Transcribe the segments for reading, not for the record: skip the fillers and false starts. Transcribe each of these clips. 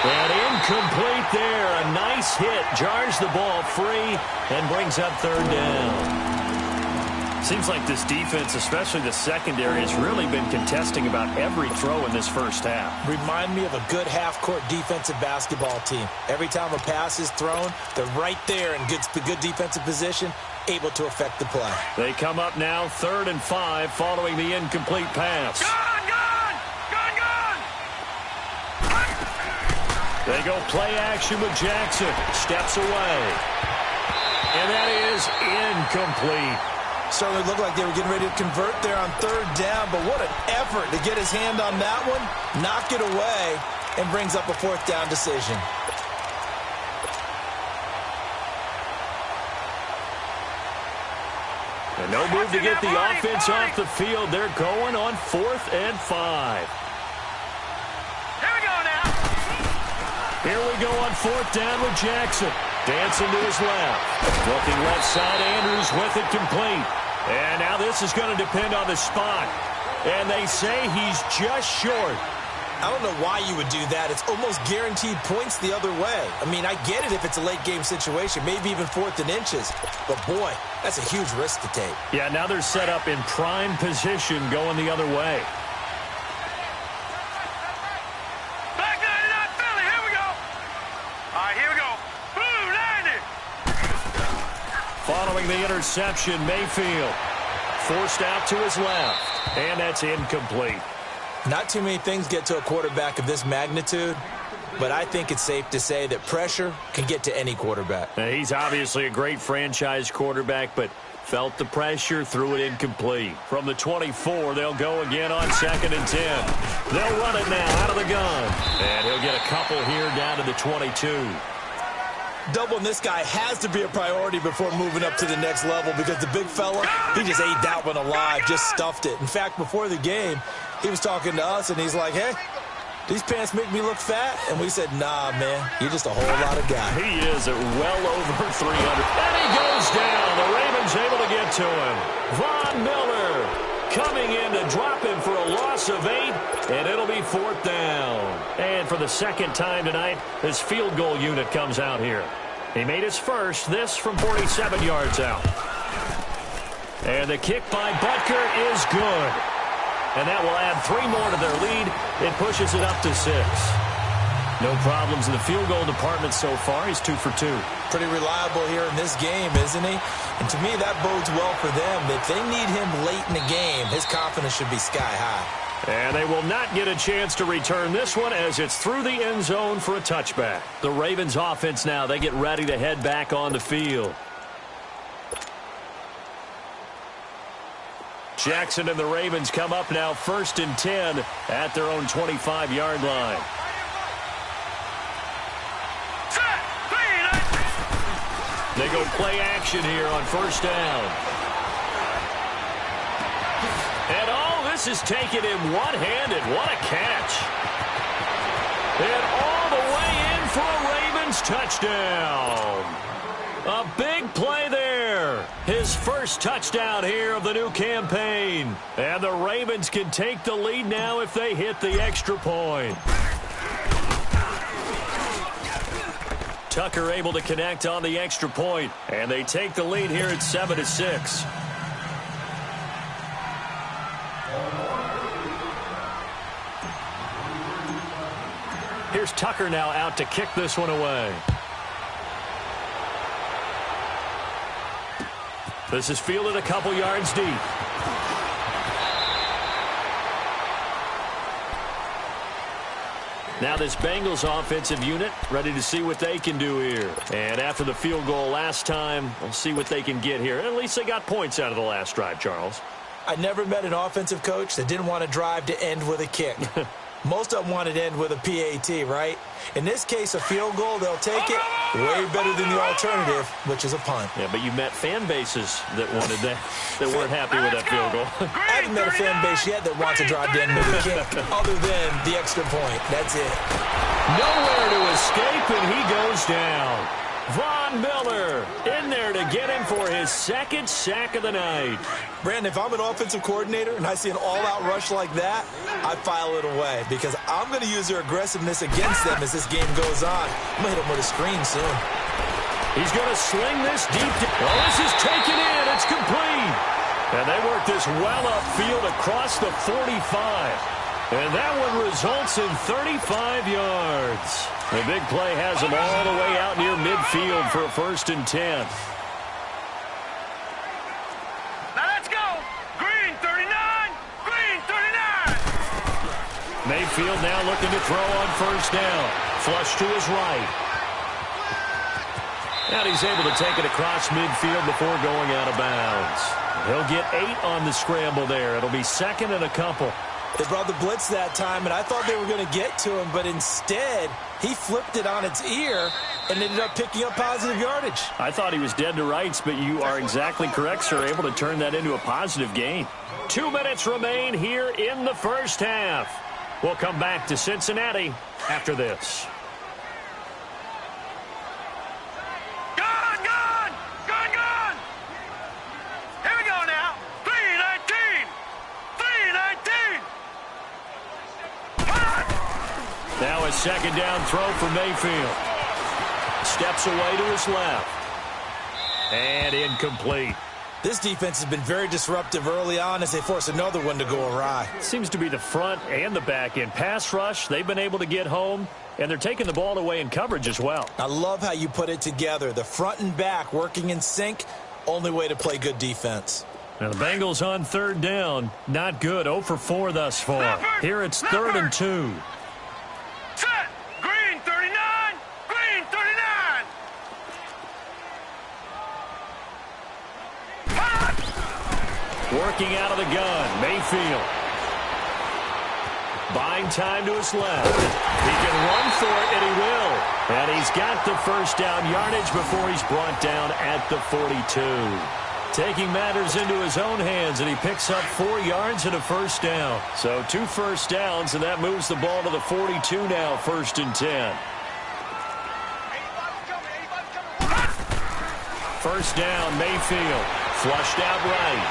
And incomplete there. A nice hit. Jars the ball free and brings up third down. Seems like this defense, especially the secondary, has really been contesting about every throw in this first half. Remind me of a good half-court defensive basketball team. Every time a pass is thrown, they're right there in good defensive position, able to affect the play. They come up now 3rd and 5 following the incomplete pass. They go play action with Jackson. Steps away. And that is incomplete. Certainly looked like they were getting ready to convert there on 3rd down, but what an effort to get his hand on that one, knock it away, and brings up a 4th down decision. And no move to get the offense off the field. They're going on 4th and 5. Here we go now. Here we go on 4th down with Jackson. Dancing to his left. Looking left side, Andrews with it complete. And now this is going to depend on the spot. And they say he's just short. I don't know why you would do that. It's almost guaranteed points the other way. I mean, I get it if it's a late-game situation, maybe even 4th and inches. But, boy, that's a huge risk to take. Yeah, now they're set up in prime position going the other way. Back 99 Philly. Here we go. All right, here we go. Blue 90. Following the interception, Mayfield forced out to his left. And that's incomplete. Not too many things get to a quarterback of this magnitude, but I think it's safe to say that pressure can get to any quarterback. Now, he's obviously a great franchise quarterback, but felt the pressure, threw it incomplete. From the 24, they'll go again on 2nd and 10. They'll run it now out of the gun. And he'll get a couple here down to the 22. Doubling this guy has to be a priority before moving up to the next level because the big fella, he just ate that one alive, just stuffed it. In fact, before the game, he was talking to us, and he's like, hey, these pants make me look fat? And we said, nah, man, you're just a whole lot of guy. He is at well over 300. And he goes down. The Ravens able to get to him. Von Miller coming in to drop him for a loss of 8, and it'll be 4th down. And for the 2nd time tonight, his field goal unit comes out here. He made his first, this from 47 yards out. And the kick by Butker is good. And that will add 3 more to their lead. It pushes it up to 6. No problems in the field goal department so far. He's 2 for 2. Pretty reliable here in this game, isn't he? And to me, that bodes well for them. If they need him late in the game, his confidence should be sky high. And they will not get a chance to return this one as it's through the end zone for a touchback. The Ravens offense now, they get ready to head back on the field. Jackson and the Ravens come up now 1st and 10 at their own 25-yard line. They go play action here on 1st down. And all this is taken in one-handed. What a catch. And all the way in for a Ravens touchdown. A big play there. His first touchdown here of the new campaign. And the Ravens can take the lead now if they hit the extra point. Tucker able to connect on the extra point. And they take the lead here at 7-6. Here's Tucker now out to kick this one away. This is fielded a couple yards deep. Now this Bengals offensive unit ready to see what they can do here. And after the field goal last time, we'll see what they can get here. At least they got points out of the last drive, Charles. I never met an offensive coach that didn't want to drive to end with a kick. Most of them wanted to end with a PAT, right? In this case, a field goal, they'll take it. Way better than the alternative, which is a punt. Yeah, but you met fan bases that wanted that, that weren't happy with that field goal. I haven't met a fan base yet that wants to drive to end with a kick, other than the extra point. That's it. Nowhere to escape, and he goes down. Von Miller in there to get him for his second sack of the night. Brandon, if I'm an offensive coordinator and I see an all-out rush like that, I file it away because I'm going to use their aggressiveness against them as this game goes on. I'm going to hit them with a screen soon. He's going to sling this deep. Oh, this is taken in. It's complete. And they work this well upfield across the 45. And that one results in 35 yards. The big play has them all the way out near midfield for a 1st and 10. Now let's go. Green 39. Green 39. Mayfield now looking to throw on 1st down. Flush to his right. And he's able to take it across midfield before going out of bounds. He'll get 8 on the scramble there. It'll be 2nd and a couple. They brought the blitz that time, and I thought they were going to get to him, but instead he flipped it on its ear and ended up picking up positive yardage. I thought he was dead to rights, but you are exactly correct, sir. Able to turn that into a positive gain. 2 minutes remain here in the first half. We'll come back to Cincinnati after this. Now a 2nd down throw for Mayfield. Steps away to his left. And incomplete. This defense has been very disruptive early on as they force another one to go awry. Seems to be the front and the back end. Pass rush, they've been able to get home, and they're taking the ball away in coverage as well. I love how you put it together. The front and back working in sync, only way to play good defense. Now the Bengals on 3rd down. Not good. 0 for 4 thus far. Here it's 3rd and 2. Set. Green 39. Green 39. Working out of the gun. Mayfield. Buying time to his left. He can run for it, and he will. And he's got the 1st down yardage before he's brought down at the 42. Taking matters into his own hands, and he picks up 4 yards and a 1st down. So 2 first downs, and that moves the ball to the 42 now, 1st and 10. 1st down, Mayfield. Flushed out right.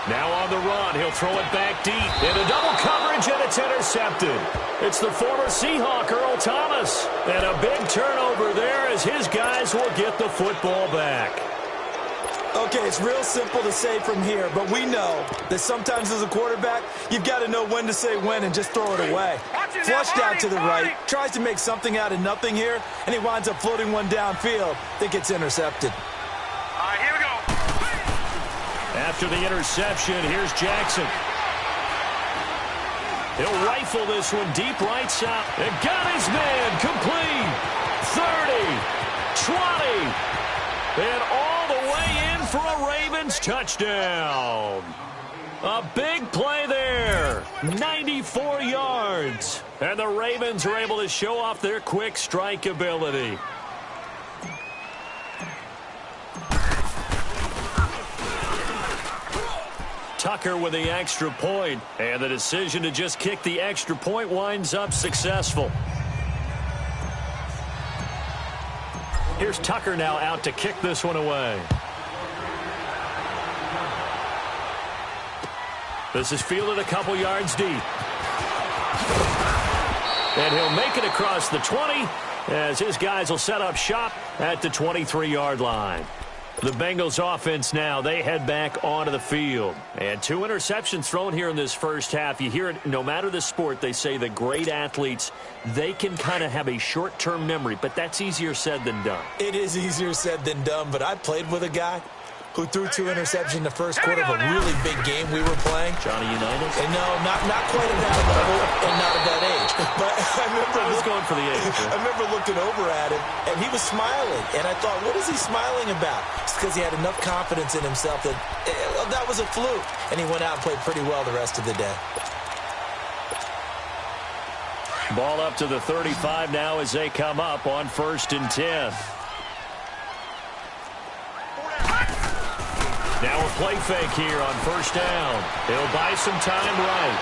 Now on the run, he'll throw it back deep. Into double coverage, and it's intercepted. It's the former Seahawk, Earl Thomas. And a big turnover there as his guys will get the football back. Okay, it's real simple to say from here, but we know that sometimes as a quarterback, you've got to know when to say when and just throw it away. Flushed out to the right, tries to make something out of nothing here, and he winds up floating one downfield that gets intercepted. All right, here we go. After the interception, here's Jackson. He'll rifle this one deep right side. And got his man complete. 30, 20, and all the way in for a Ravens touchdown. A big play there. 94 yards. And the Ravens are able to show off their quick strike ability. Tucker with the extra point, and the decision to just kick the extra point winds up successful. Here's Tucker now out to kick this one away. This is fielded a couple yards deep. And he'll make it across the 20 as his guys will set up shop at the 23-yard line. The Bengals offense now, they head back onto the field. And 2 interceptions thrown here in this first half. You hear it, no matter the sport, they say the great athletes, they can kind of have a short-term memory, but that's easier said than done. It is easier said than done, but I played with a guy who threw 2 interceptions in the first quarter of a really big game we were playing. Johnny Unitas? And no, not quite at that level and not at that age. But I was going for the age. I remember looking over at him, and he was smiling. And I thought, what is he smiling about? It's because he had enough confidence in himself that that was a fluke. And he went out and played pretty well the rest of the day. Ball up to the 35 now as they come up on 1st and 10. Now a play fake here on 1st down. He'll buy some time right.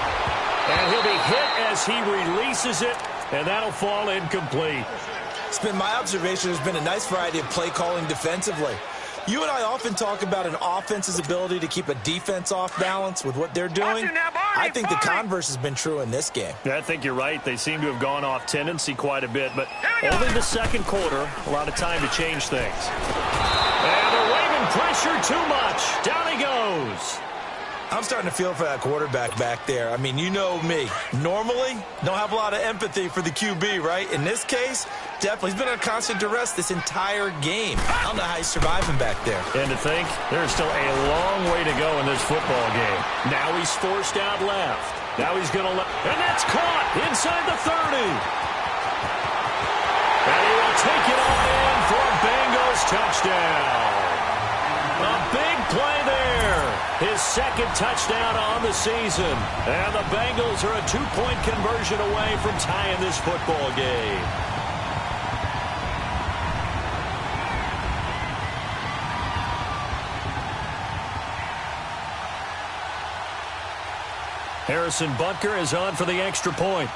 And he'll be hit as he releases it, and that'll fall incomplete. It's been my observation there's been a nice variety of play calling defensively. You and I often talk about an offense's ability to keep a defense off balance with what they're doing. I think the converse has been true in this game. Yeah, I think you're right. They seem to have gone off tendency quite a bit, but only the second quarter, a lot of time to change things. And they're waving pressure too much. Down he goes. I'm starting to feel for that quarterback back there. I mean, you know me. Normally, don't have a lot of empathy for the QB, right? In this case, definitely. He's been on constant duress this entire game. I don't know how he's surviving back there. And to think, there's still a long way to go in this football game. Now he's forced out left. Now he's going to let... And that's caught inside the 30. And he will take it on in for a Bengals touchdown. A big play there. His second touchdown on the season. And the Bengals are a 2-point conversion away from tying this football game. Harrison Butker is on for the extra point.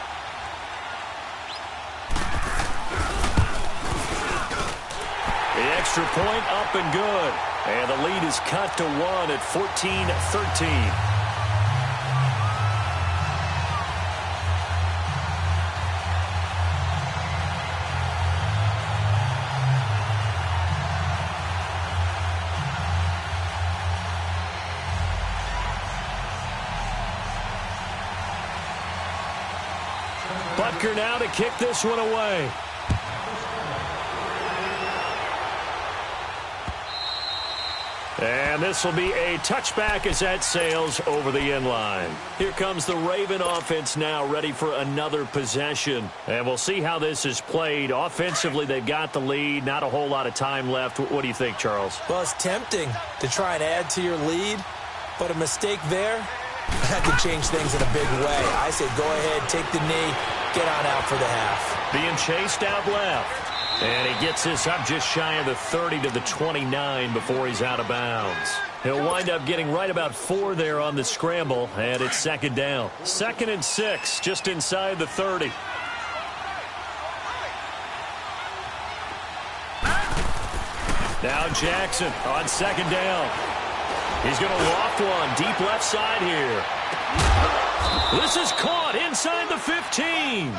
The extra point up and good. And the lead is cut to 1 at 14-13. Butker now to kick this one away. And this will be a touchback as that sails over the end line. Here comes the Raven offense now ready for another possession. And we'll see how this is played. Offensively, they've got the lead. Not a whole lot of time left. What do you think, Charles? Well, it's tempting to try and add to your lead, but a mistake there, that could change things in a big way. I say go ahead, take the knee, get on out for the half. Being chased out left. And he gets this up just shy of the 30 to the 29 before he's out of bounds. He'll wind up getting right about 4 there on the scramble, and it's second down. 2nd and 6, just inside the 30. Now Jackson on second down. He's going to loft one deep left side here. This is caught inside the 15.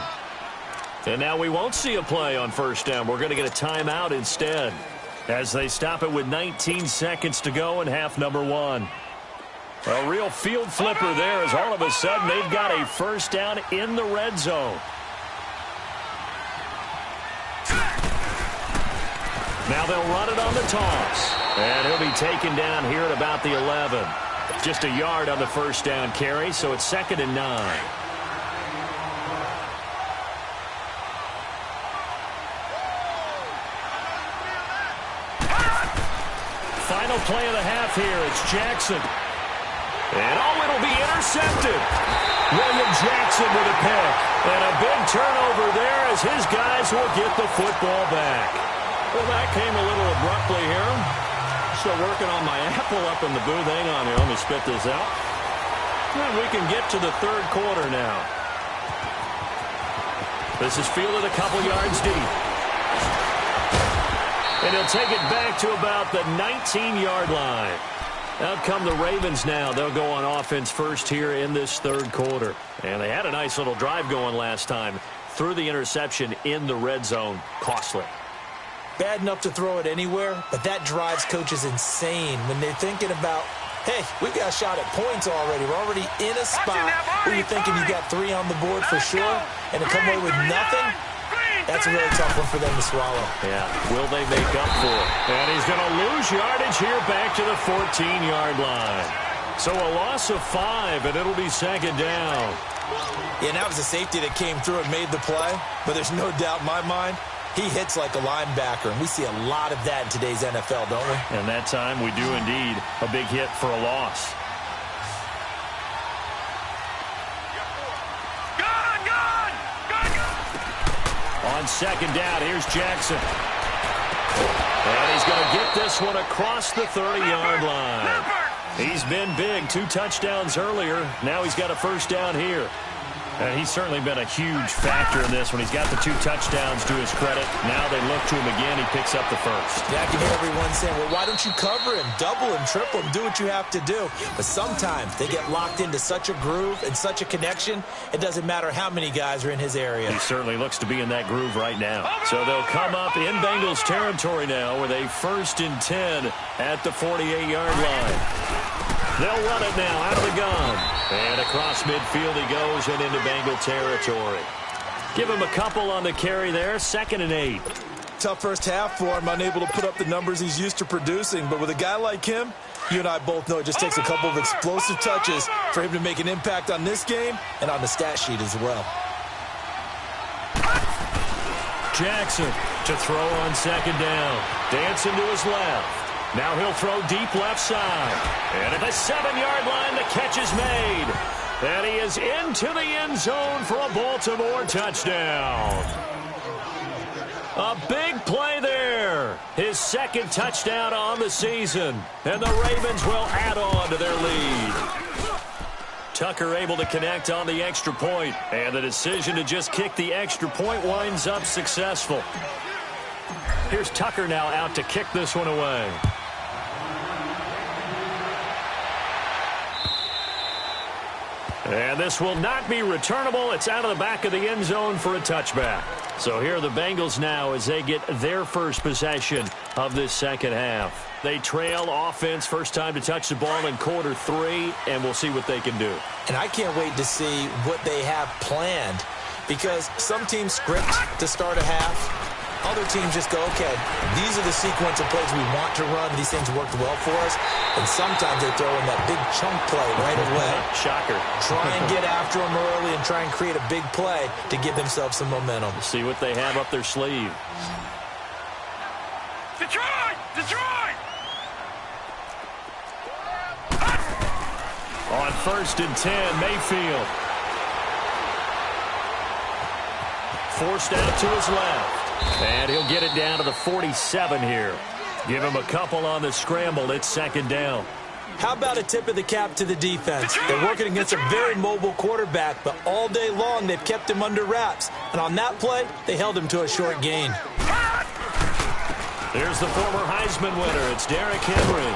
And now we won't see a play on first down. We're going to get a timeout instead as they stop it with 19 seconds to go in half number 1. A real field flipper there as all of a sudden they've got a first down in the red zone. Now they'll run it on the toss. And he'll be taken down here at about the 11. Just a yard on the first down carry, so it's 2nd and 9. Final play of the half here. It's Jackson. And it'll be intercepted. William Jackson with a pick. And a big turnover there as his guys will get the football back. Well, that came a little abruptly here. Still working on my apple up in the booth. Hang on here. Let me spit this out. And we can get to the third quarter now. This is fielded a couple yards deep. And he'll take it back to about the 19-yard line. Out come the Ravens now. They'll go on offense first here in this third quarter. And they had a nice little drive going last time. Threw the interception in the red zone. Costly. Bad enough to throw it anywhere, but that drives coaches insane when they're thinking about, hey, we've got a shot at points already. We're already in a spot where you're thinking you got 3 on the board for sure, and to come away with nothing, that's a really tough one for them to swallow. Yeah, will they make up for it? And he's going to lose yardage here back to the 14-yard line. So a loss of 5, and it'll be second down. Yeah, that was a safety that came through and made the play, but there's no doubt in my mind, he hits like a linebacker, and we see a lot of that in today's NFL, don't we? And that time we do indeed. A big hit for a loss. On second down, here's Jackson. And he's going to get this one across the 30-yard line. He's been big. 2 touchdowns earlier. Now he's got a first down here. And he's certainly been a huge factor in this when he's got the 2 touchdowns to his credit. Now they look to him again. He picks up the first. Yeah, I can hear everyone saying, well, why don't you cover him, double him, triple him, do what you have to do. But sometimes they get locked into such a groove and such a connection, it doesn't matter how many guys are in his area. He certainly looks to be in that groove right now. So they'll come up in Bengals territory now with a 1st and 10 at the 48-yard line. They'll run it now out of the gun. And across midfield he goes and into Bengal territory. Give him a couple on the carry there. 2nd and 8. Tough first half for him, unable to put up the numbers he's used to producing. But with a guy like him, you and I both know it just takes a couple of explosive touches for him to make an impact on this game and on the stat sheet as well. Jackson to throw on 2nd down. Dancing to his left. Now he'll throw deep left side. And at the 7-yard line, the catch is made. And he is into the end zone for a Baltimore touchdown. A big play there. His 2nd touchdown on the season. And the Ravens will add on to their lead. Tucker able to connect on the extra point. And the decision to just kick the extra point winds up successful. Here's Tucker now out to kick this one away. And this will not be returnable. It's out of the back of the end zone for a touchback. So here are the Bengals now as they get their first possession of this second half. They trail offense, first time to touch the ball in quarter 3, and we'll see what they can do. And I can't wait to see what they have planned, because some teams script to start a half. Other teams just go, okay, these are the sequence of plays we want to run. These things worked well for us. And sometimes they throw in that big chunk play right away. Shocker. Try and get after them early and try and create a big play to give themselves some momentum. See what they have up their sleeve. Detroit! Detroit! On 1st and 10, Mayfield. Forced out to his left. And he'll get it down to the 47 here. Give him a couple on the scramble. It's 2nd down. How about a tip of the cap to the defense? They're working against a very mobile quarterback, but all day long they've kept him under wraps. And on that play, they held him to a short gain. There's the former Heisman winner. It's Derrick Henry.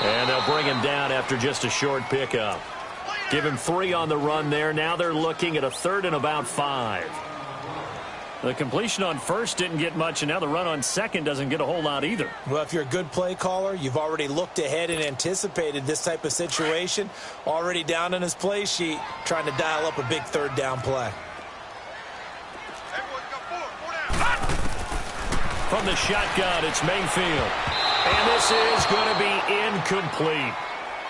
And they'll bring him down after just a short pickup. Give him 3 on the run there. Now they're looking at a 3rd and about 5. The completion on 1st didn't get much, and now the run on 2nd doesn't get a whole lot either. Well, if you're a good play caller, you've already looked ahead and anticipated this type of situation. Already down on his play sheet, trying to dial up a big 3rd down play. From the shotgun, it's Mayfield. And this is going to be incomplete.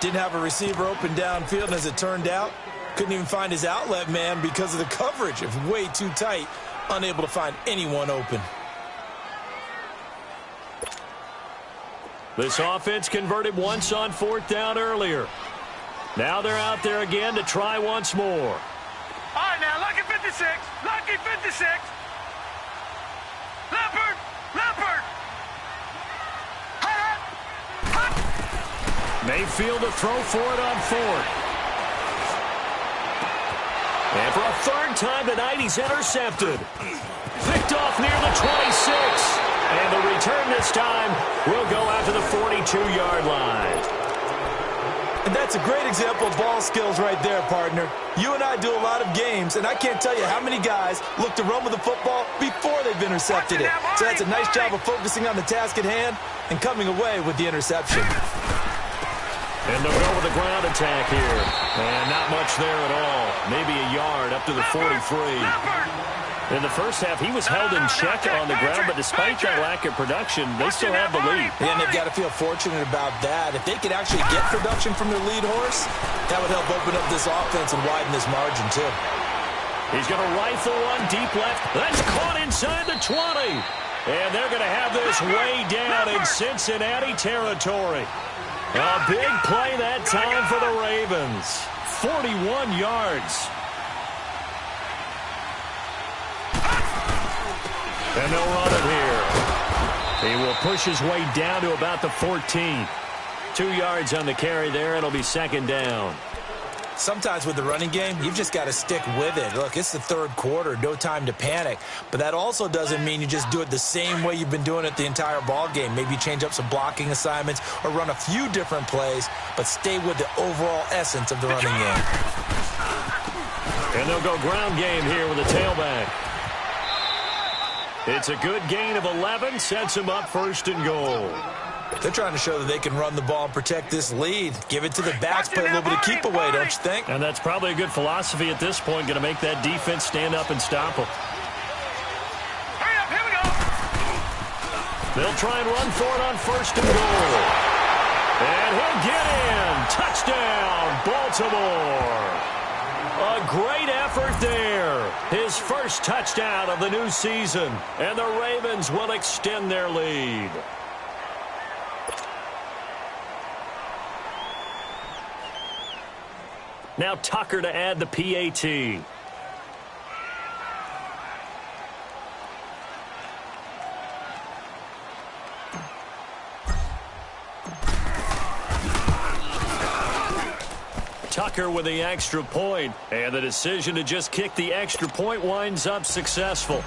Didn't have a receiver open downfield, and as it turned out, couldn't even find his outlet man because of the coverage. It was way too tight. Unable to find anyone open. This offense converted once on 4th down earlier. Now they're out there again to try once more. All right, now, lucky 56. Lucky 56. Leopard. Leopard. Mayfield to throw for it on 4th. And for a 3rd time tonight, he's intercepted. Picked off near the 26. And the return this time will go out to the 42-yard line. And that's a great example of ball skills right there, partner. You and I do a lot of games, and I can't tell you how many guys look to run with the football before they've intercepted it. So that's a nice job of focusing on the task at hand and coming away with the interception. And they'll go with a ground attack here. And not much there at all. Maybe a yard up to the 43. In the first half, he was held in check on the ground, but despite that lack of production, they still have the lead. And they've got to feel fortunate about that. If they could actually get production from their lead horse, that would help open up this offense and widen this margin, too. He's going to rifle one deep left. That's caught inside the 20. And they're going to have this way down in Cincinnati territory. A big play that time for the Ravens. 41 yards. And they'll run it here. He will push his way down to about the 14. 2 yards on the carry there. It'll be 2nd down. Sometimes with the running game, you've just got to stick with it. Look, it's the third quarter, no time to panic. But that also doesn't mean you just do it the same way you've been doing it the entire ball game. Maybe change up some blocking assignments or run a few different plays, but stay with the overall essence of the running game. And they'll go ground game here with a tailback. It's a good gain of 11, sets him up 1st and goal. They're trying to show that they can run the ball and protect this lead. Give it to the backs, play a little bit of keep away, don't you think? And that's probably a good philosophy at this point, going to make that defense stand up and stop them. Hurry up, here we go. They'll try and run for it on 1st and goal. And he'll get in. Touchdown, Baltimore. A great effort there. His first touchdown of the new season. And the Ravens will extend their lead. Now Tucker to add the PAT. Tucker with the extra point, and the decision to just kick the extra point winds up successful.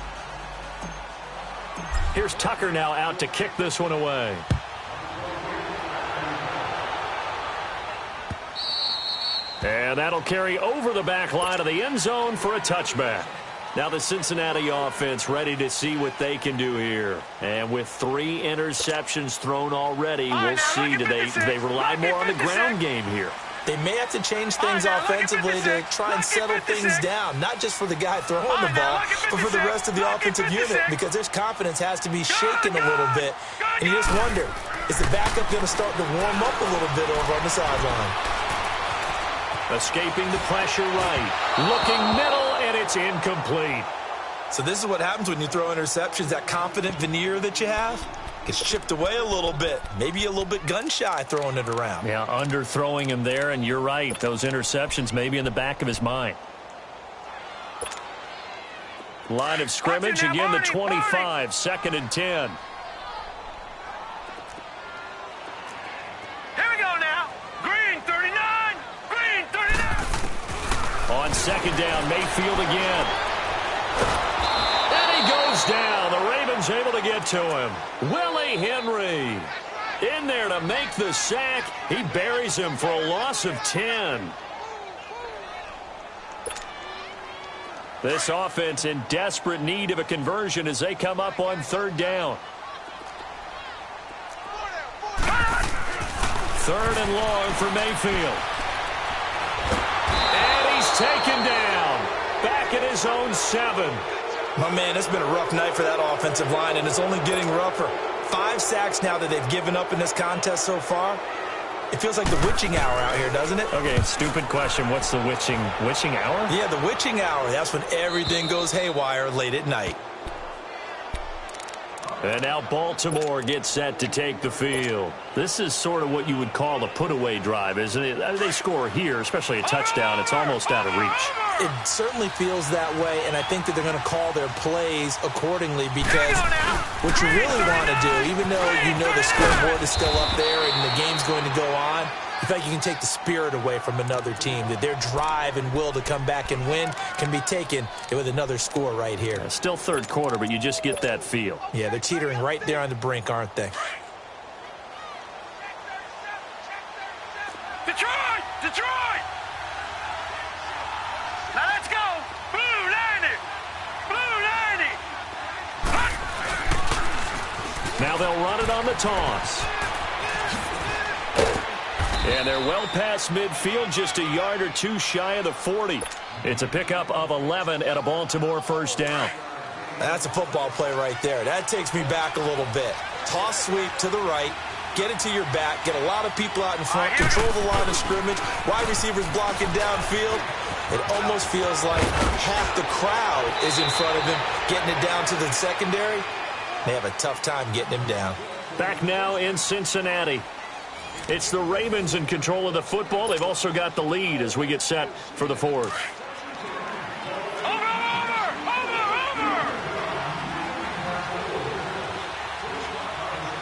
Here's Tucker now out to kick this one away. And that'll carry over the back line of the end zone for a touchback. Now the Cincinnati offense ready to see what they can do here. And with 3 interceptions thrown already, we'll see. Do they rely more on the ground game here? They may have to change things offensively to try and settle things down, not just for the guy throwing the ball, but for the rest of the offensive unit, because their confidence has to be shaken a little bit. And you just wonder, is the backup going to start to warm up a little bit over on the sideline? Escaping the pressure right. Looking middle, and it's incomplete. So this is what happens when you throw interceptions. That confident veneer that you have gets chipped away a little bit. Maybe a little bit gun-shy throwing it around. Yeah, underthrowing him there, and you're right. Those interceptions may be in the back of his mind. Line of scrimmage, again the 25, 2nd and 10. On 2nd down, Mayfield again. And he goes down. The Ravens able to get to him. Willie Henry in there to make the sack. He buries him for a loss of 10. This offense in desperate need of a conversion as they come up on 3rd down. 3rd and long for Mayfield. Taken down. Back at his own 7. My man, it's been a rough night for that offensive line, and it's only getting rougher. 5 sacks now that they've given up in this contest so far. It feels like the witching hour out here, doesn't it? Okay, stupid question. What's the witching hour? Yeah, the witching hour. That's when everything goes haywire late at night. And now Baltimore gets set to take the field. This is sort of what you would call a put-away drive, isn't it? They score here, especially a touchdown. It's almost out of reach. It certainly feels that way, and I think that they're going to call their plays accordingly, because what you really want to do, even though you know the scoreboard is still up there and the game's going to go on, in fact, you can take the spirit away from another team, that their drive and will to come back and win can be taken with another score right here. Still 3rd quarter, but you just get that feel. Yeah, they're teetering right there on the brink, aren't they? Detroit! Detroit! Now let's go! Blue 90! Blue 90! Now they'll run it on the toss. And they're well past midfield, just a yard or 2 shy of the 40. It's a pickup of 11 at a Baltimore 1st down. That's a football play right there. That takes me back a little bit. Toss sweep to the right, get it to your back, get a lot of people out in front, control the line of scrimmage, wide receivers blocking downfield. It almost feels like half the crowd is in front of him, getting it down to the secondary. They have a tough time getting him down. Back now in Cincinnati. It's the Ravens in control of the football. They've also got the lead as we get set for the 4th. Over!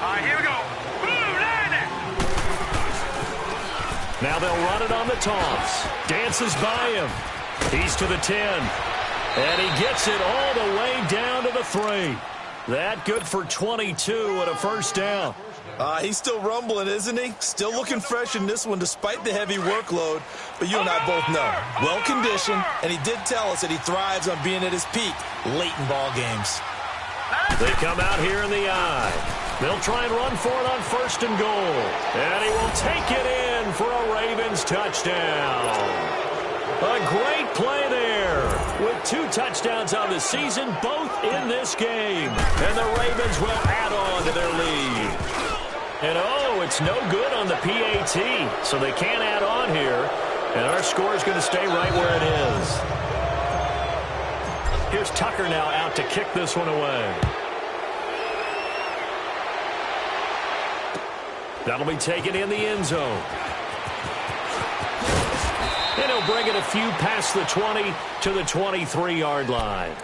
All right, here we go. Blue 90! Now they'll run it on the toss. Dances by him. He's to the 10. And he gets it all the way down to the 3. That good for 22 and a first down. He's still rumbling, isn't he? Still looking fresh in this one despite the heavy workload. But you and I both know, well-conditioned, and he did tell us that he thrives on being at his peak late in ball games. They come out here in the eye. They'll try and run for it on 1st and goal. And he will take it in for a Ravens touchdown. A great play there with 2 touchdowns on the season, both in this game. And the Ravens will add on to their lead. And, it's no good on the PAT, so they can't add on here. And our score is going to stay right where it is. Here's Tucker now out to kick this one away. That'll be taken in the end zone. And he'll bring it a few past the 20 to the 23-yard line.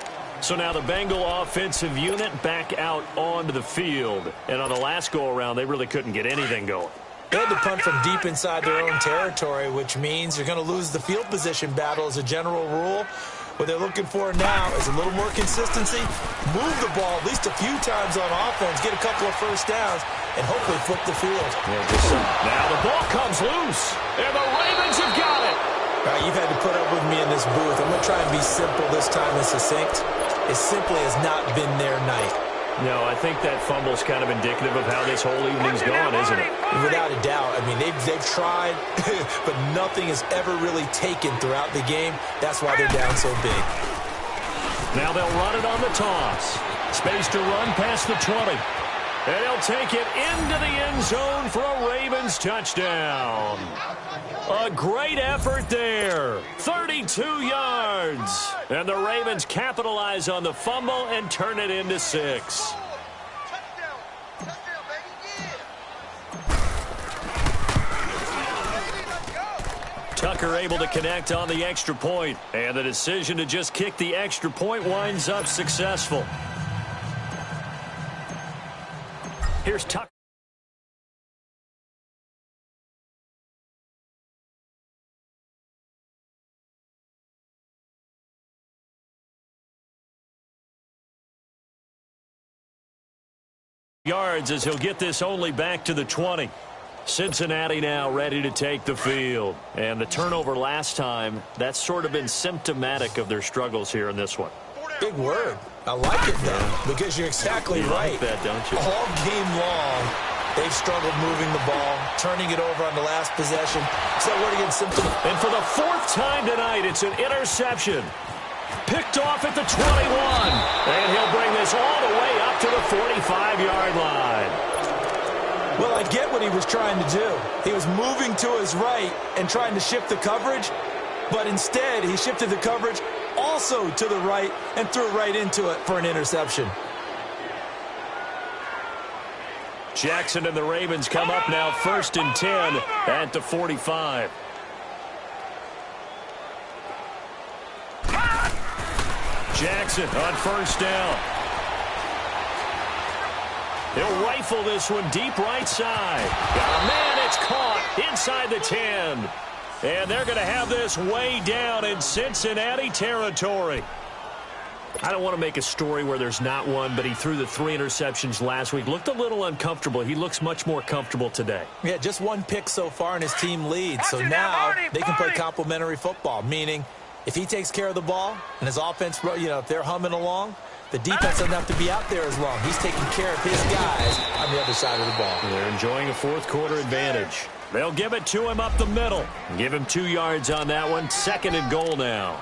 So now the Bengal offensive unit back out onto the field. And on the last go-around, they really couldn't get anything going. They had to punt from deep inside their own territory, which means you're going to lose the field position battle as a general rule. What they're looking for now is a little more consistency, move the ball at least a few times on offense, get a couple of first downs, and hopefully flip the field. Now the ball comes loose, and the Ravens have got it. All right, you've had to put up with me in this booth. I'm going to try and be simple this time and succinct. It simply has not been their night. No, I think that fumble's kind of indicative of how this whole evening's gone, isn't it? Without a doubt. I mean, they've tried, but nothing is ever really taken throughout the game. That's why they're down so big. Now they'll run it on the toss. Space to run past the 20. And he'll take it into the end zone for a Ravens touchdown. A great effort there. 32 yards. And the Ravens capitalize on the fumble and turn it into 6. Tucker able to connect on the extra point. And the decision to just kick the extra point winds up successful. Here's Tucker. Yards as he'll get this only back to the 20. Cincinnati now ready to take the field. And the turnover last time, that's sort of been symptomatic of their struggles here in this one. Big word. I like it, though, because you're exactly right. You like that, don't you? All game long, they've struggled moving the ball, turning it over on the last possession. So that word against symptom. And for the 4th time tonight, it's an interception. Picked off at the 21. And he'll bring this all the way up to the 45-yard line. Well, I get what he was trying to do. He was moving to his right and trying to shift the coverage, but instead he shifted the coverage also to the right and threw right into it for an interception. Jackson and the Ravens come up now 1st and 10 at the 45. Jackson on 1st down. He'll rifle this one deep right side. Oh, man, it's caught inside the 10. And they're going to have this way down in Cincinnati territory. I don't want to make a story where there's not one, but he threw the 3 interceptions last week. Looked a little uncomfortable. He looks much more comfortable today. Yeah, just 1 pick so far and his team leads. So now they can play complementary football, meaning if he takes care of the ball and his offense, if they're humming along, the defense doesn't have to be out there as long. He's taking care of his guys on the other side of the ball. They're enjoying a 4th quarter advantage. They'll give it to him up the middle. Give him 2 yards on that one. 2nd and goal now.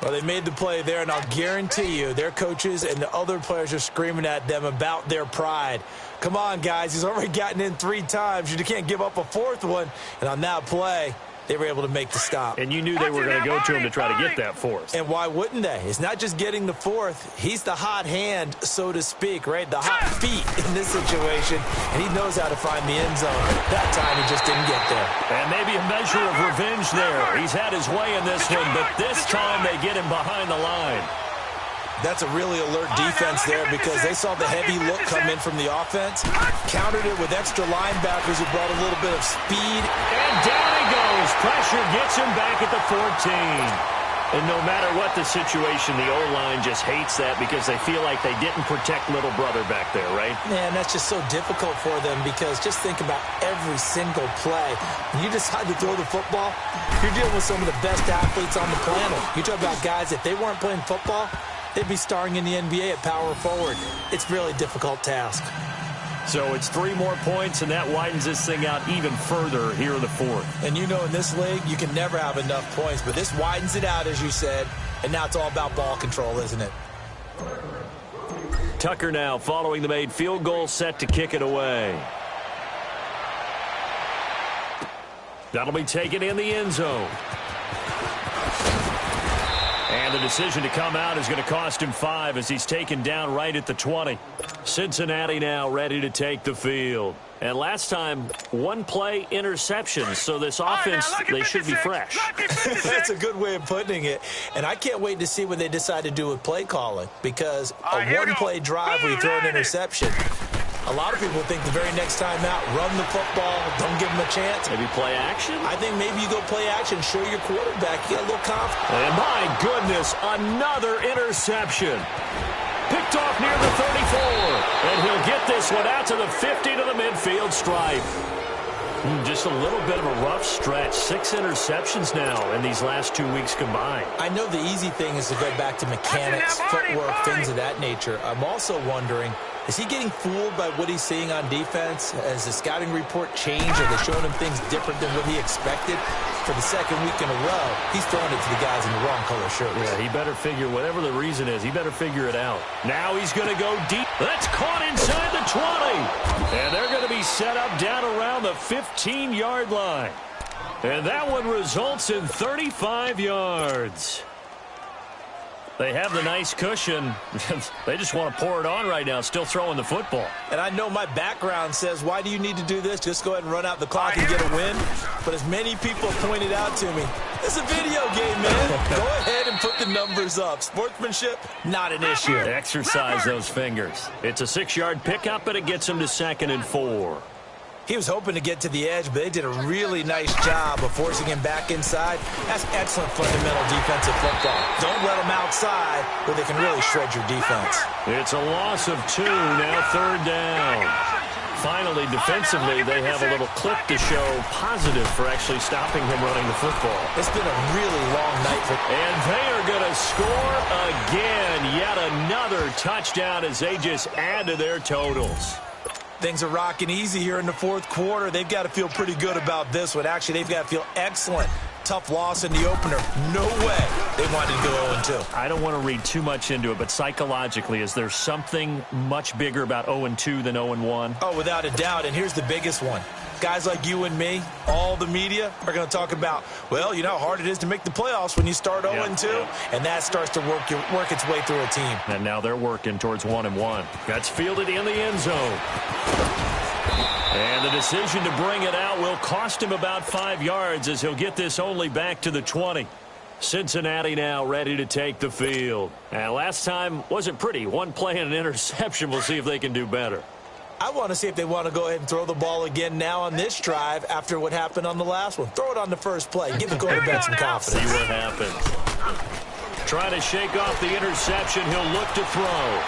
Well, they made the play there, and I'll guarantee you their coaches and the other players are screaming at them about their pride. Come on, guys. He's already gotten in 3 times. You can't give up a 4th one. And on that play, they were able to make the stop. And you knew they were going to go to him to try to get that 4th. And why wouldn't they? It's not just getting the 4th. He's the hot hand, so to speak, right? The hot feet in this situation. And he knows how to find the end zone. That time, he just didn't get there. And maybe a measure of revenge there. He's had his way in this one, but this time they get him behind the line. That's a really alert defense there because they saw the heavy look come in from the offense, countered it with extra linebackers who brought a little bit of speed. And down he goes. his pressure gets him back at the 14. And no matter what the situation, the O-line just hates that because they feel like they didn't protect little brother back there, right? Man, that's just so difficult for them because just think about every single play. When you decide to throw the football, you're dealing with some of the best athletes on the planet. You talk about guys, if they weren't playing football, they'd be starring in the NBA at power forward. It's a really difficult task. So it's 3 more points, and that widens this thing out even further here in the 4th. And you know in this league, you can never have enough points, but this widens it out, as you said, and now it's all about ball control, isn't it? Tucker now following the made field goal, set to kick it away. That'll be taken in the end zone. And the decision to come out is going to cost him 5 as he's taken down right at the 20. Cincinnati now ready to take the field. And last time, 1-play interception, so this offense, they should be fresh. That's a good way of putting it. And I can't wait to see what they decide to do with play calling because a one-play drive where you throw an interception, a lot of people think the very next time out, run the football, don't give them a chance. Maybe play action? I think maybe you go play action, show your quarterback, you get a little confidence. And my goodness, another interception. Picked off near the 34. And he'll get this one out to the 50 to the midfield stripe. Just a little bit of a rough stretch. 6 interceptions now in these last 2 weeks combined. I know the easy thing is to go back to mechanics, footwork, things of that nature. I'm also wondering, is he getting fooled by what he's seeing on defense? Has the scouting report changed? Are they showing him things different than what he expected? For the second week in a row, he's throwing it to the guys in the wrong color shirts. Yeah, he better figure, whatever the reason is, he better figure it out. Now he's going to go deep. That's caught inside the 20. And they're going to be set up down around the 15-yard line. And that one results in 35 yards. They have the nice cushion. They just want to pour it on right now, still throwing the football. And I know my background says, why do you need to do this? Just go ahead and run out the clock and get a win. But as many people pointed out to me, it's a video game, man. Go ahead and put the numbers up. Sportsmanship, not an issue. Exercise those fingers. It's a 6-yard pickup, and it gets him to 2nd and 4. He was hoping to get to the edge, but they did a really nice job of forcing him back inside. That's excellent fundamental defensive football. Don't let them outside where they can really shred your defense. It's a loss of 2, now 3rd down. Finally, defensively, they have a little clip to show positive for actually stopping him running the football. It's been a really long night for... And they are going to score again. Yet another touchdown as they just add to their totals. Things are rocking easy here in the 4th quarter. They've got to feel pretty good about this one. Actually, they've got to feel excellent. Tough loss in the opener. No way they wanted to go 0-2. I don't want to read too much into it, but psychologically, is there something much bigger about 0-2 than 0-1? Oh, without a doubt, and here's the biggest one. Guys like you and me, all the media, are going to talk about, well, you know how hard it is to make the playoffs when you start 0-2, and that starts to work its way through a team. And now they're working towards 1-1. That's fielded in the end zone. And the decision to bring it out will cost him about 5 yards as he'll get this only back to the 20. Cincinnati now ready to take the field. And last time wasn't pretty. 1 play and an interception. We'll see if they can do better. I want to see if they want to go ahead and throw the ball again now on this drive after what happened on the last one. Throw it on the first play. Give the quarterback some confidence. See what happens. Trying to shake off the interception. He'll look to throw.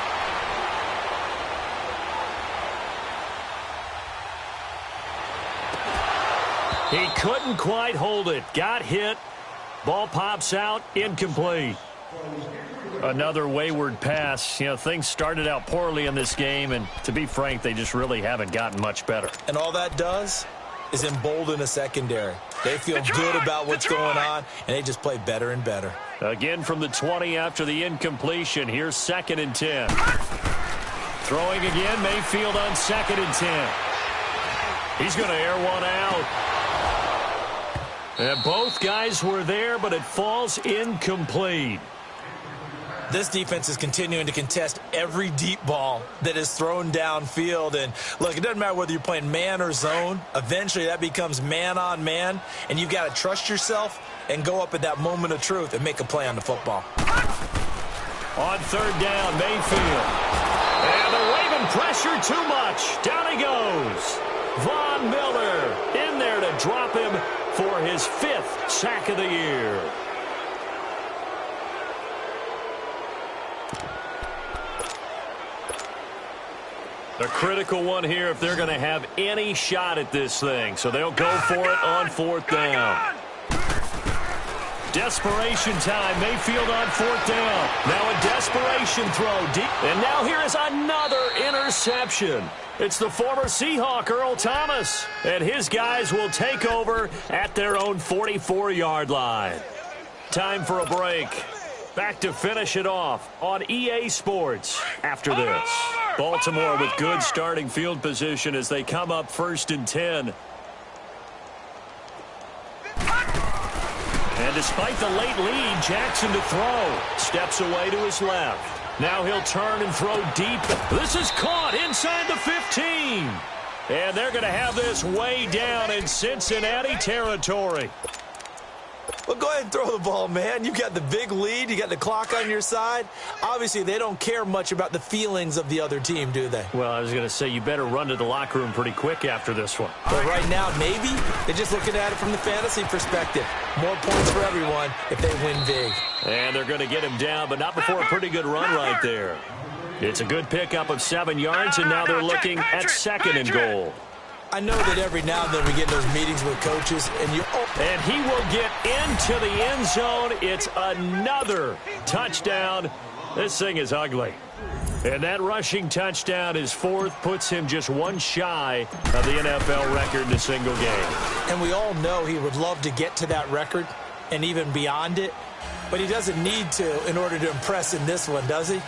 He couldn't quite hold it. Got hit. Ball pops out. Incomplete. Another wayward pass. You know, things started out poorly in this game, and to be frank, they just really haven't gotten much better. And all that does is embolden a secondary. They feel good about what's going on, and they just play better and better. Again from the 20 after the incompletion. Here's 2nd and 10. Throwing again, Mayfield on 2nd and 10. He's going to air one out. And both guys were there, but it falls incomplete. This defense is continuing to contest every deep ball that is thrown downfield. And, look, it doesn't matter whether you're playing man or zone. Eventually, that becomes man-on-man, and you've got to trust yourself and go up at that moment of truth and make a play on the football. On 3rd down, Mayfield. And they're waving pressure too much. Down he goes. Von Miller in there to drop him for his 5th sack of the year. A critical one here if they're going to have any shot at this thing. So they'll go for it on 4th down. Desperation time. Mayfield on 4th down. Now a desperation throw deep. And now here is another interception. It's the former Seahawk, Earl Thomas. And his guys will take over at their own 44-yard line. Time for a break. Back to finish it off on EA Sports after this. Baltimore with good starting field position as they come up 1st and 10. And despite the late lead, Jackson to throw. Steps away to his left. Now he'll turn and throw deep. This is caught inside the 15. And they're going to have this way down in Cincinnati territory. Well, go ahead and throw the ball, man. You got the big lead. You got the clock on your side. Obviously, they don't care much about the feelings of the other team, do they? Well, I was going to say, you better run to the locker room pretty quick after this one. But right now, maybe they're just looking at it from the fantasy perspective. More points for everyone if they win big. And they're going to get him down, but not before a pretty good run right there. It's a good pickup of 7 yards, and now they're looking at 2nd and goal. I know that every now and then we get those meetings with coaches, and he will get into the end zone. It's another touchdown. This thing is ugly. And that rushing touchdown is 4th, puts him just one shy of the NFL record in a single game. And we all know he would love to get to that record and even beyond it, but he doesn't need to in order to impress in this one, does he?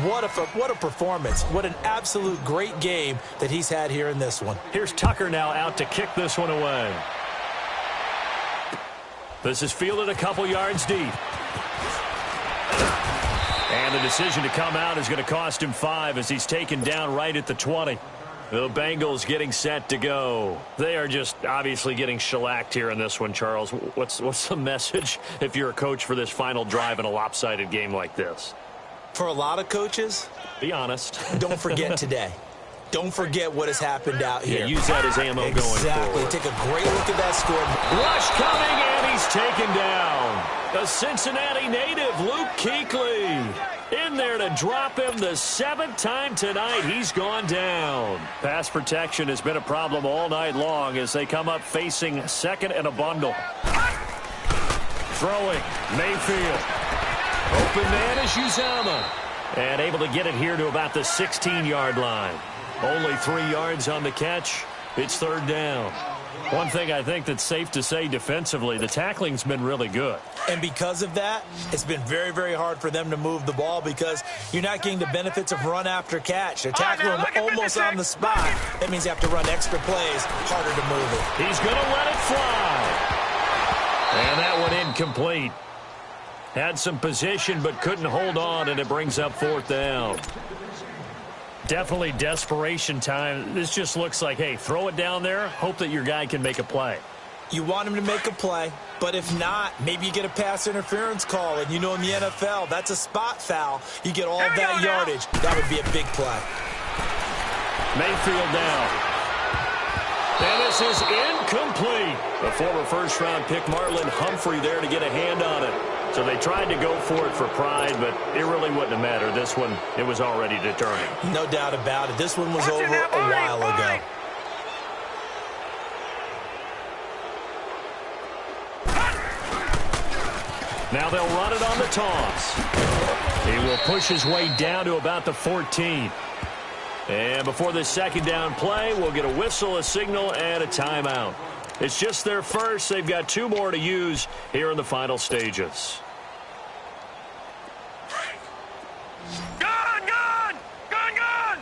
What a performance. What an absolute great game that he's had here in this one. Here's Tucker now out to kick this one away. This is fielded a couple yards deep. And the decision to come out is going to cost him 5 as he's taken down right at the 20. The Bengals getting set to go. They are just obviously getting shellacked here in this one, Charles. What's the message if you're a coach for this final drive in a lopsided game like this? For a lot of coaches, be honest. Don't forget today. Don't forget what has happened out here. Yeah, use that as ammo going forward. Exactly. Take a great look at that score. Rush coming, and he's taken down. The Cincinnati native, Luke Kuechly, in there to drop him the 7th time tonight. He's gone down. Pass protection has been a problem all night long as they come up facing 2nd and a bundle. Throwing, Mayfield. Open man is Uzama. And able to get it here to about the 16-yard line. Only 3 yards on the catch. It's 3rd down. One thing I think that's safe to say defensively, the tackling's been really good. And because of that, it's been very, very hard for them to move the ball because you're not getting the benefits of run after catch. They're tackling him almost on the spot. That means you have to run extra plays, harder to move it. He's going to let it fly. And that one incomplete. Had some position but couldn't hold on, and it brings up 4th down. Definitely desperation time. This just looks like, hey, throw it down there, hope that your guy can make a play. You want him to make a play, but if not, maybe you get a pass interference call, and you know in the NFL, that's a spot foul. You get all that yardage. That would be a big play. Mayfield down. And this is incomplete. The former first-round pick, Marlon Humphrey, there to get a hand on it. So they tried to go for it for pride, but it really wouldn't have mattered. This one, it was already determined. No doubt about it. This one was over a while ago. Now they'll run it on the toss. He will push his way down to about the 14. And before this 2nd down play, we'll get a whistle, a signal, and a timeout. It's just their first. They've got 2 more to use here in the final stages. Gun! Gun! Gun! Gun!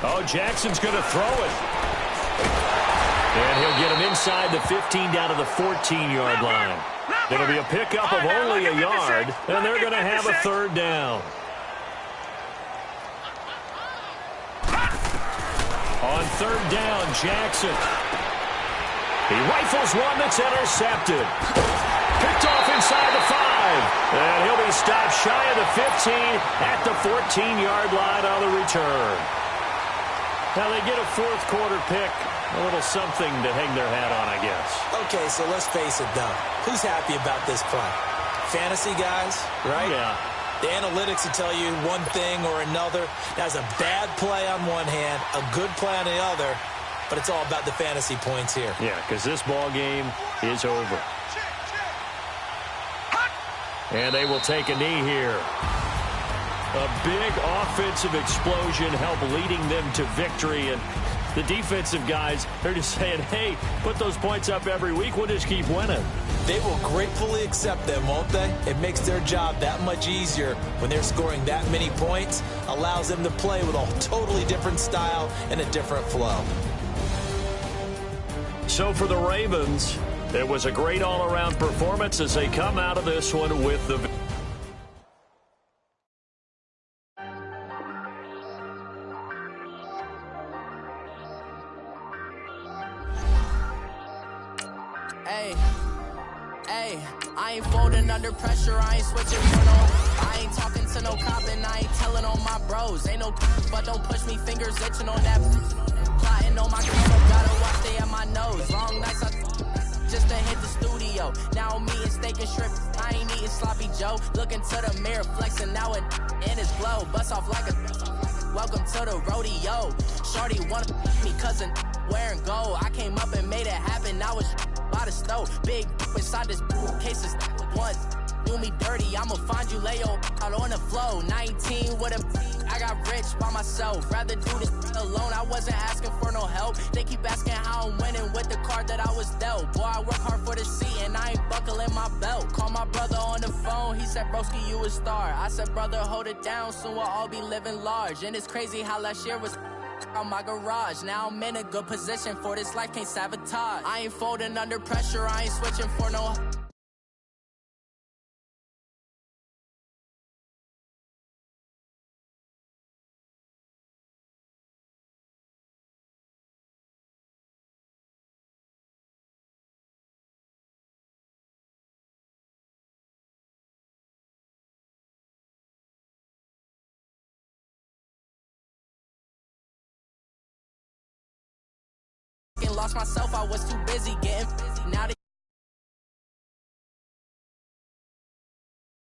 Oh, Jackson's going to throw it. And he'll get him inside the 15 down to the 14-yard line. It'll be a pickup of only a yard, and they're going to have a 3rd down. On 3rd down, Jackson. He rifles one that's intercepted. Picked off inside the 5. And he'll be stopped shy of the 15 at the 14-yard line on the return. Now they get a fourth quarter pick. A little something to hang their hat on, I guess. Okay, so let's face it, though. Who's happy about this play? Fantasy guys, right? Yeah. The analytics will tell you one thing or another. That's a bad play on one hand, a good play on the other, but it's all about the fantasy points here. Yeah, because this ball game is over. And they will take a knee here. A big offensive explosion helped leading them to victory. And the defensive guys, they're just saying, hey, put those points up every week. We'll just keep winning. They will gratefully accept them, won't they? It makes their job that much easier when they're scoring that many points. Allows them to play with a totally different style and a different flow. So for the Ravens, it was a great all-around performance as they come out of this one with the... Hey, I ain't folding under pressure, I ain't switching for no. I ain't talking to no cop and I ain't telling on my bros. Ain't no but don't push me, fingers itching on that. Plotting on my girl, gotta watch they at my nose. Long nights just to hit the studio. Now I'm eating steak and shrimp, I ain't eating sloppy Joe. Looking to the mirror, flexing now and in his glow. Bust off like a welcome to the rodeo. Shorty wanna me cousin wearing gold. I came up and made it happen, I was by the stove. Big inside this cases one. Do me dirty, I'ma find you lay out on the floor. 19 with a I got rich by myself. Rather do this alone, I wasn't asking for no help. They keep asking how I'm winning with the card that I was dealt. Boy, I work hard for the seat and I ain't buckling my belt. Call my brother on the phone, he said, broski, you a star. I said, brother, hold it down, soon we'll all be living large. And it's crazy how last year was on my garage. Now I'm in a good position for this life, can't sabotage. I ain't folding under pressure, I ain't switching for no... Lost myself, I was too busy getting now.